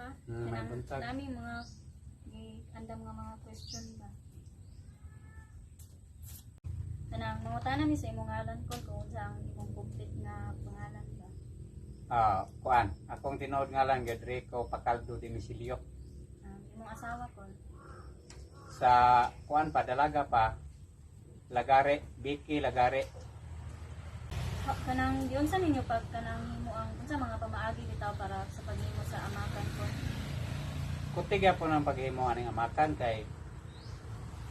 ba? May buntag. Nami mga andam nga mga question ba. Kanang mangutana mi sa imong ngalan ko kung unsa ang imong complete nga pangalan ba. Kuan, akong tinuod nga lang Rodrigo Pacaldo Dimisilio. Imong asawa ko. Sa kuan pa dalaga pa Lagare, Vicky Lagare. Kanang diyon sa ninyo pag kanang himo ang unsa mga pamaagi bitaw para sa paghimo sa amakan ko. Kutigya po ng paghimo aning amakan kay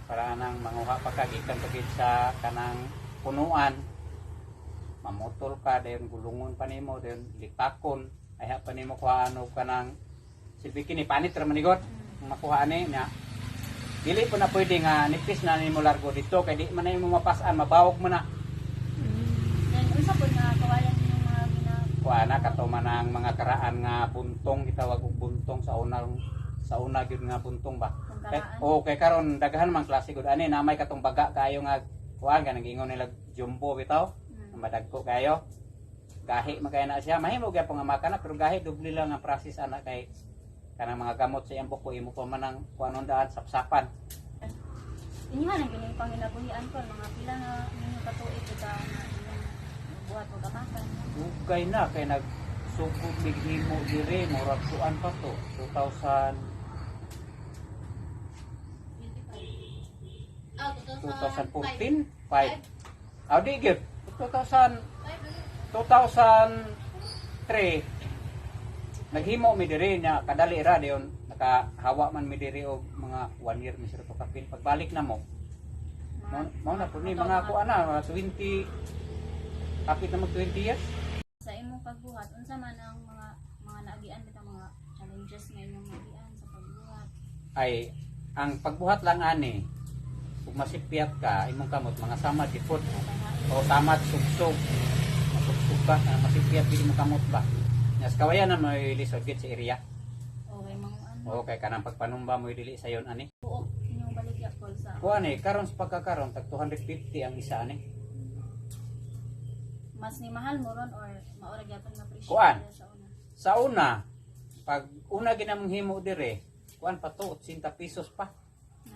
para nang manguha pa kagikan pagit sa kanang punuan. Mamutol ka dayon gulungon pa nimo dayon litakon ay pa nimo kuha ano kanang silbi kini panit ra manigot makuha ani nya. Dili po na pwede nga nipis na nimo largo dito kay di man nimo mapasan mabawog mo na. Unsa pud nga kawayan ninyong mga Kuana kato man ang mga karaan nga buntong gitawag og buntong sa una gyud nga buntong ba. Kay karon daghan man klase gud ani na may katong baga kayo nga kuan kanang gingon nila jumbo bitaw. Madagko kayo. Gahi man kay na siya mahimo gyud pang amakan na pero gahi dubli lang ang process ana kay kanang mga gamot sa iyang buko imo pa man ang kuanon daan sapsapan. Inyo man ang gining panginabuhian ko mga pila nga ninyo katuig kita na buhat og amakan. Ugay na kay nagsugod bighimo diri murag kuan pa to 2000 2014 5 di gyud 2003 naghimo mi diri nya kadali ra dayon nakahawa man mi diri og mga 1 year mi sir to kapil pagbalik na mo mo na pud ni mga kuan na 20 kapit na mag 20 years. Sa imong pagbuhat unsa man ang mga naagian bitaw mga challenges nga inyong naagian sa pagbuhat? Ay ang pagbuhat lang ani ug masipyat ka imong kamot mga samad dipot o samad sugsog masugsog ba masipyat gid imong kamot ba nas kawayan na may lisod gid sa area. Okay mga ano. Okay kanang pagpanumba mo dili sayon ani. Buok inyong baligya kol sa. Kuan ni karon sa pagkakaron tag 250 ang isa ani. Mas ni mahal mo ron or maura gyapon nga presyo Kuan? sa una? Sa una pag una ginamong himo dire kuan pa to 80 pesos pa.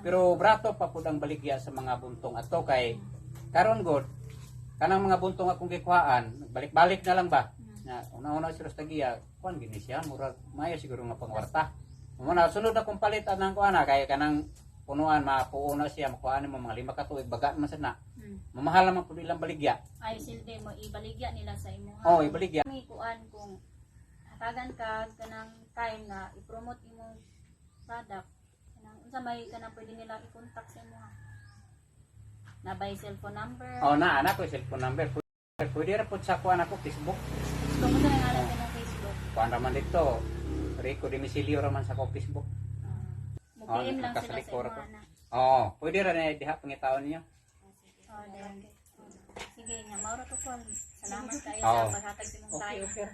Pero brato pa pud ang baligya sa mga buntong ato kay karon god kanang mga buntong akong gikuhaan balik-balik na lang ba. Na una-una sila sa tagiya kuan gini siya murag mayo siguro nga pangwarta. Mo na sunod na kong palit anang kuana kay kanang punuan mapuo na siya makuhaan mo mga 5 ka tuig baga man sad na. Mamahal naman pud ilang baligya. Ay silbi mo ibaligya nila sa imo. Oh, ibaligya. May kuan kung hatagan ka kanang time na i-promote imong product. Kanang unsa may kanang pwede nila i-contact sa imo. Na by cellphone number. Oh, na anak ko cellphone number. Pwede ra pud sa kuan ako Facebook. Kung unsa nga alam mo Facebook. Kuan raman dito. Rico Dimisilio raman sa ko Facebook. Mo-PM lang sila sa nakasalikor imo ako. na. Oh, pwede ra na diha pangitaon niyo. Oh, then. Sige nga, mauro to call. Salamat kayo Oo. sa paghatag sa imong tayo. Okay.